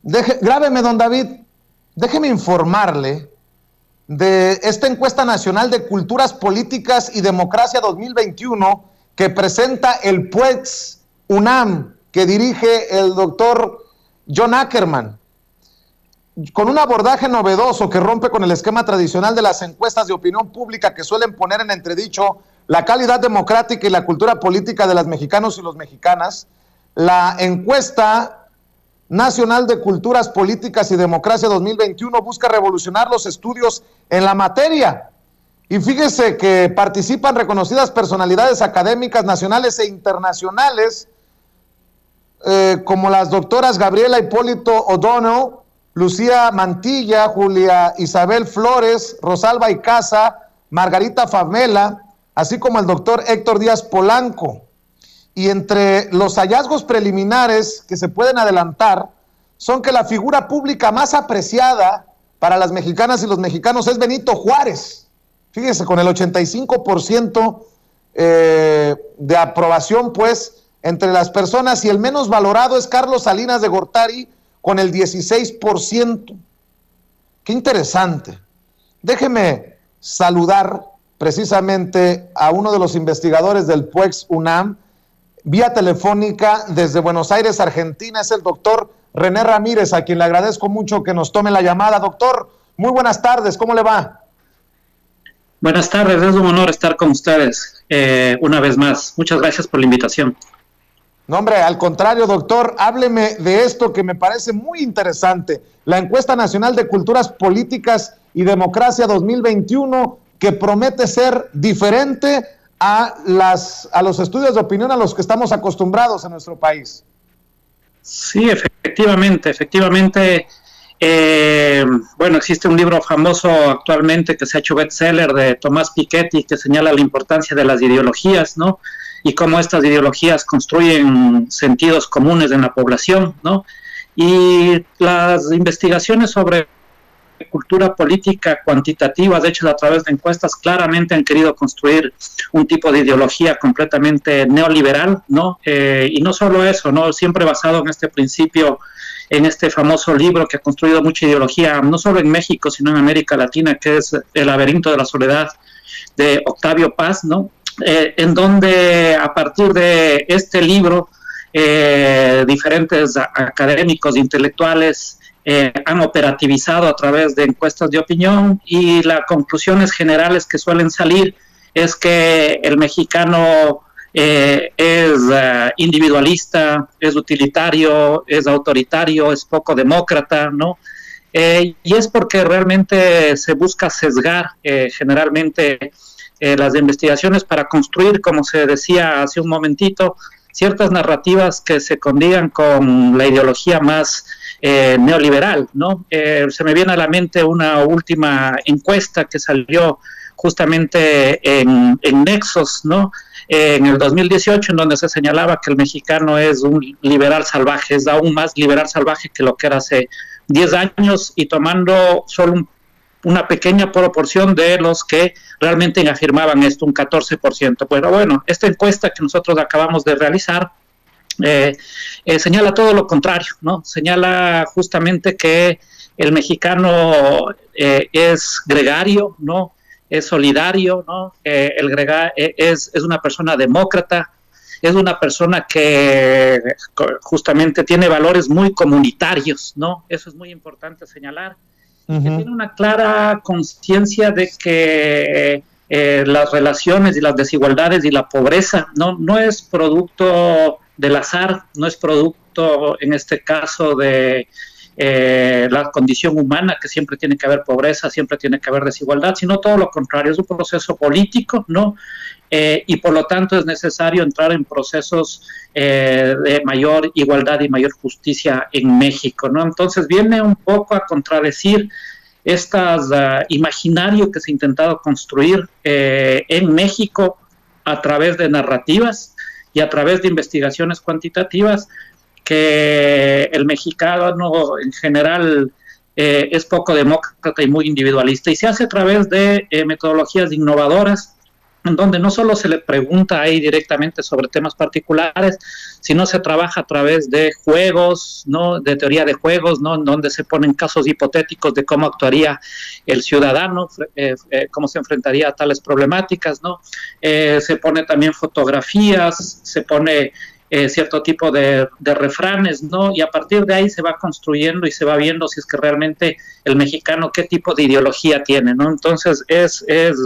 Grábeme, don David, déjeme informarle de esta encuesta nacional de culturas políticas y democracia 2021 que presenta el PUEX UNAM, que dirige el doctor John Ackerman, con un abordaje novedoso que rompe con el esquema tradicional de las encuestas de opinión pública que suelen poner en entredicho la calidad democrática y la cultura política de los mexicanos y las mexicanas. La encuesta Nacional de Culturas Políticas y Democracia 2021 busca revolucionar los estudios en la materia. Y fíjese que participan reconocidas personalidades académicas nacionales e internacionales, como las doctoras Gabriela Hipólito O'Donnell, Lucía Mantilla, Julia Isabel Flores, Rosalba Icaza, Margarita Famela, así como el doctor Héctor Díaz Polanco. Y entre los hallazgos preliminares que se pueden adelantar son que la figura pública más apreciada para las mexicanas y los mexicanos es Benito Juárez. Fíjese, con el 85% de aprobación, pues, entre las personas, y el menos valorado es Carlos Salinas de Gortari, con el 16%. Qué interesante. Déjeme saludar precisamente a uno de los investigadores del PUEX UNAM, vía telefónica desde Buenos Aires, Argentina. Es el doctor René Ramírez, a quien le agradezco mucho que nos tome la llamada. Doctor, muy buenas tardes, ¿cómo le va? Buenas tardes, es un honor estar con ustedes una vez más. Muchas gracias por la invitación. No, hombre, al contrario, doctor, hábleme de esto que me parece muy interesante. La encuesta nacional de culturas políticas y democracia 2021, que promete ser diferente a los estudios de opinión a los que estamos acostumbrados en nuestro país. Sí, efectivamente. Bueno, existe un libro famoso actualmente que se ha hecho bestseller de Tomás Piketty, que señala la importancia de las ideologías, ¿no? Y cómo estas ideologías construyen sentidos comunes en la población, ¿no? Y las investigaciones sobre cultura política cuantitativas hechas a través de encuestas claramente han querido construir un tipo de ideología completamente neoliberal, ¿no? Y no solo eso, ¿no? Siempre basado en este principio, en este famoso libro que ha construido mucha ideología, no solo en México, sino en América Latina, que es El laberinto de la soledad, de Octavio Paz, ¿no? En donde a partir de este libro diferentes académicos, intelectuales han operativizado a través de encuestas de opinión, y las conclusiones generales que suelen salir es que el mexicano es individualista, es utilitario, es autoritario, es poco demócrata, ¿no? Y es porque realmente se busca sesgar generalmente las investigaciones para construir, como se decía hace un momentito, ciertas narrativas que se condigan con la ideología más neoliberal, ¿no? Se me viene a la mente una última encuesta que salió justamente en Nexos, ¿no? En el 2018, en donde se señalaba que el mexicano es un liberal salvaje, es aún más liberal salvaje que lo que era hace 10 años, y tomando solo una pequeña proporción de los que realmente afirmaban esto, un 14%. Pero bueno, esta encuesta que nosotros acabamos de realizar señala todo lo contrario, ¿no? Señala justamente que el mexicano es gregario, ¿no? Es solidario, ¿no? Es una persona demócrata, es una persona que justamente tiene valores muy comunitarios, ¿no? Eso es muy importante señalar. Que tiene una clara conciencia de que las relaciones y las desigualdades y la pobreza no es producto del azar, no es producto, en este caso, de la condición humana, que siempre tiene que haber pobreza, siempre tiene que haber desigualdad, sino todo lo contrario, es un proceso político, ¿no? Y por lo tanto es necesario entrar en procesos de mayor igualdad y mayor justicia en México, ¿no? Entonces viene un poco a contradecir estas imaginario que se ha intentado construir en México a través de narrativas y a través de investigaciones cuantitativas, que el mexicano en general es poco demócrata y muy individualista, y se hace a través de metodologías innovadoras en donde no solo se le pregunta ahí directamente sobre temas particulares, sino se trabaja a través de juegos, ¿no? De teoría de juegos, ¿no? En donde se ponen casos hipotéticos de cómo actuaría el ciudadano, cómo se enfrentaría a tales problemáticas, ¿no? Se pone también fotografías, se pone cierto tipo de refranes, ¿no? Y a partir de ahí se va construyendo y se va viendo si es que realmente el mexicano qué tipo de ideología tiene, ¿no? Entonces es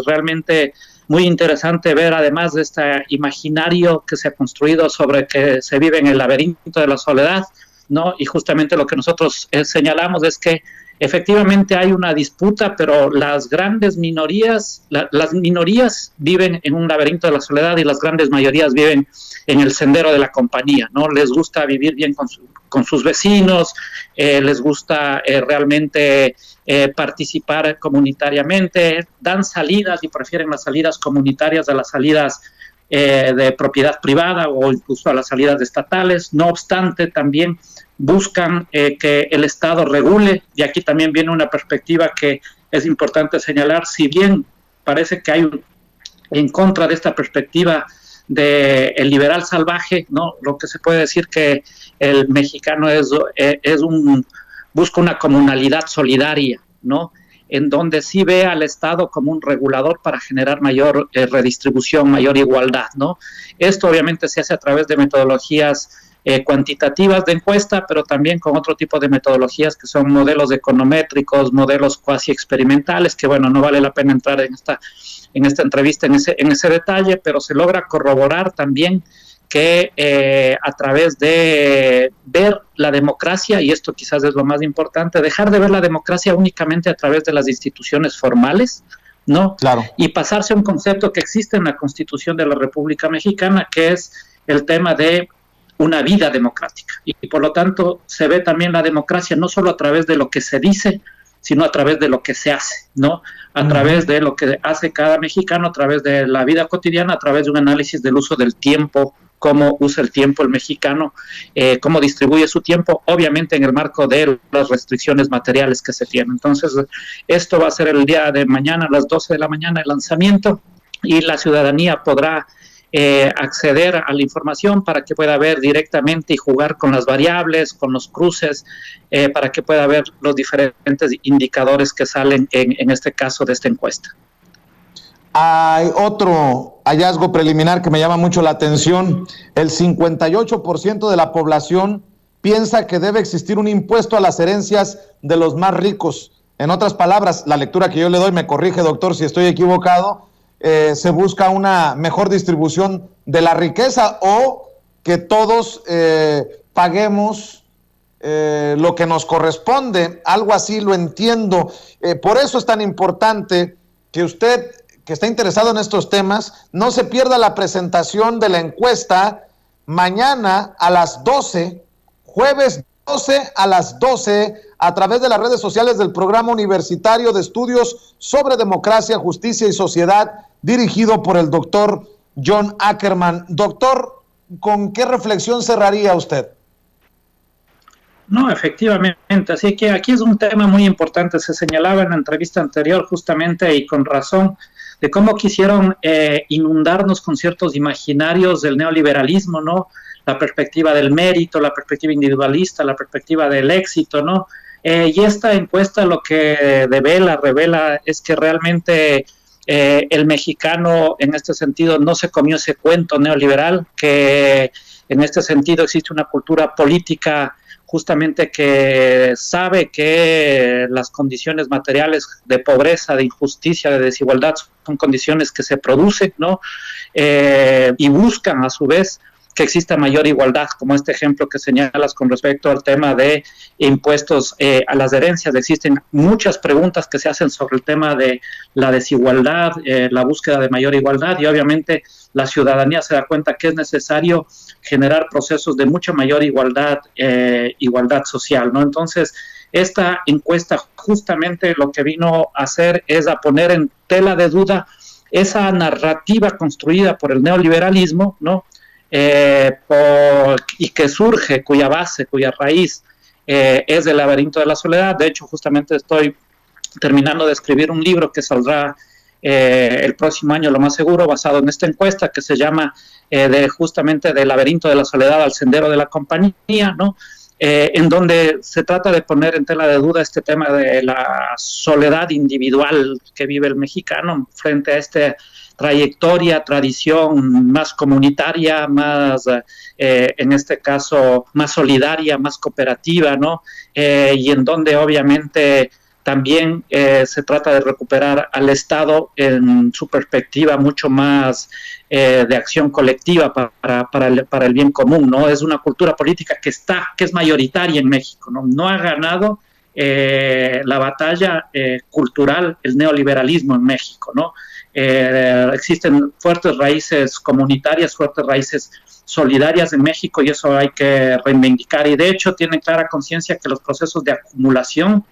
realmente muy interesante ver, además de este imaginario que se ha construido sobre que se vive en el laberinto de la soledad, ¿no? Y justamente lo que nosotros señalamos es que efectivamente hay una disputa, pero las grandes minorías, las minorías viven en un laberinto de la soledad y las grandes mayorías viven en el sendero de la compañía, ¿no? Les gusta vivir bien con sus vecinos, les gusta realmente participar comunitariamente, dan salidas y prefieren las salidas comunitarias a las salidas de propiedad privada o incluso a las salidas estatales. No obstante, también buscan que el Estado regule, y aquí también viene una perspectiva que es importante señalar, si bien parece que hay en contra de esta perspectiva del liberal salvaje, ¿no? Lo que se puede decir que el mexicano busca una comunalidad solidaria, ¿no? En donde sí ve al Estado como un regulador para generar mayor redistribución, mayor igualdad, ¿no? Esto obviamente se hace a través de metodologías cuantitativas de encuesta, pero también con otro tipo de metodologías que son modelos econométricos, modelos cuasi experimentales, que bueno, no vale la pena entrar en esta entrevista en ese detalle, pero se logra corroborar también que a través de ver la democracia, y esto quizás es lo más importante, dejar de ver la democracia únicamente a través de las instituciones formales, ¿no? Claro. Y pasarse a un concepto que existe en la Constitución de la República Mexicana, que es el tema de una vida democrática. Y por lo tanto se ve también la democracia no solo a través de lo que se dice, sino a través de lo que se hace, ¿no? A través de lo que hace cada mexicano, a través de la vida cotidiana, a través de un análisis del uso del tiempo, cómo usa el tiempo el mexicano, cómo distribuye su tiempo, obviamente en el marco de las restricciones materiales que se tienen. Entonces, esto va a ser el día de mañana a las 12 de la mañana el lanzamiento, y la ciudadanía podrá acceder a la información para que pueda ver directamente y jugar con las variables, con los cruces, para que pueda ver los diferentes indicadores que salen en este caso de esta encuesta. Hay otro hallazgo preliminar que me llama mucho la atención. El 58% de la población piensa que debe existir un impuesto a las herencias de los más ricos. En otras palabras, la lectura que yo le doy, me corrige, doctor, si estoy equivocado, se busca una mejor distribución de la riqueza, o que todos paguemos lo que nos corresponde. Algo así lo entiendo. Por eso es tan importante que usted, que está interesado en estos temas, no se pierda la presentación de la encuesta mañana a las 12, jueves 12 a las 12, a través de las redes sociales del Programa Universitario de Estudios sobre Democracia, Justicia y Sociedad, dirigido por el doctor John Ackerman. Doctor, ¿con qué reflexión cerraría usted? No, efectivamente, así que aquí es un tema muy importante. Se señalaba en la entrevista anterior justamente, y con razón, de cómo quisieron inundarnos con ciertos imaginarios del neoliberalismo, ¿no? La perspectiva del mérito, la perspectiva individualista, la perspectiva del éxito, ¿no? Y esta encuesta lo que revela es que realmente el mexicano en este sentido no se comió ese cuento neoliberal, que en este sentido existe una cultura política justamente que sabe que las condiciones materiales de pobreza, de injusticia, de desigualdad son condiciones que se producen, ¿no? Y buscan a su vez que exista mayor igualdad, como este ejemplo que señalas con respecto al tema de impuestos a las herencias. Existen muchas preguntas que se hacen sobre el tema de la desigualdad, la búsqueda de mayor igualdad, y obviamente la ciudadanía se da cuenta que es necesario generar procesos de mucha mayor igualdad social, ¿no? Entonces, esta encuesta justamente lo que vino a hacer es a poner en tela de duda esa narrativa construida por el neoliberalismo, ¿no? Y que surge, cuya base, cuya raíz es el laberinto de la soledad. De hecho, justamente estoy terminando de escribir un libro que saldrá el próximo año, lo más seguro, basado en esta encuesta que se llama justamente del laberinto de la soledad al sendero de la compañía, ¿no? En donde se trata de poner en tela de duda este tema de la soledad individual que vive el mexicano frente a esta trayectoria, tradición más comunitaria, más, en este caso, más solidaria, más cooperativa, ¿no? Y en donde obviamente también se trata de recuperar al Estado en su perspectiva mucho más de acción colectiva para el bien común, ¿no? Es una cultura política que es mayoritaria en México, ¿no? No ha ganado la batalla cultural el neoliberalismo en México, ¿no? Existen fuertes raíces comunitarias, fuertes raíces solidarias en México y eso hay que reivindicar y de hecho tienen clara conciencia que los procesos de acumulación,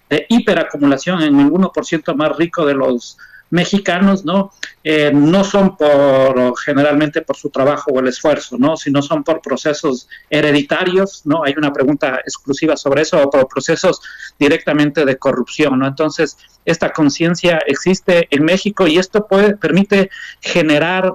de hiperacumulación en el 1% más rico de los mexicanos, ¿no? No son generalmente por su trabajo o el esfuerzo, ¿no? Sino son por procesos hereditarios, ¿no? Hay una pregunta exclusiva sobre eso, o por procesos directamente de corrupción, ¿no? Entonces, esta conciencia existe en México y esto permite generar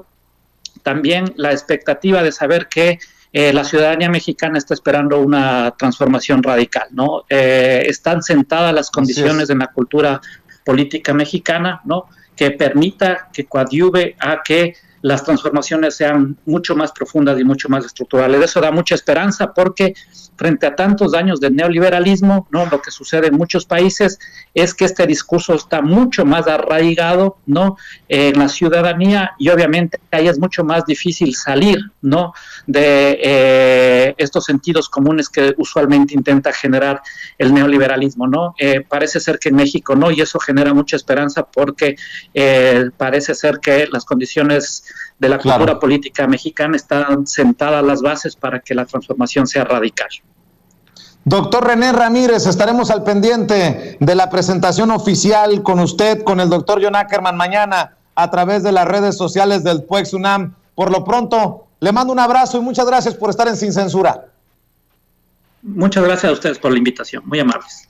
también la expectativa de saber que la ciudadanía mexicana está esperando una transformación radical, ¿no? Están sentadas las condiciones en la cultura política mexicana, ¿no? Que permita, que coadyuve a que las transformaciones sean mucho más profundas y mucho más estructurales. Eso da mucha esperanza porque frente a tantos años de neoliberalismo, ¿no? Lo que sucede en muchos países es que este discurso está mucho más arraigado, ¿no? En la ciudadanía y obviamente ahí es mucho más difícil salir, ¿no? De estos sentidos comunes que usualmente intenta generar el neoliberalismo, ¿no? Parece ser que en México no, y eso genera mucha esperanza porque parece ser que las condiciones de la cultura política mexicana están sentadas las bases para que la transformación sea radical. Doctor René Ramírez, estaremos al pendiente de la presentación oficial con usted, con el doctor John Ackerman mañana a través de las redes sociales del PUEX UNAM. Por lo pronto, le mando un abrazo y muchas gracias por estar en Sin Censura. Muchas gracias a ustedes por la invitación, muy amables.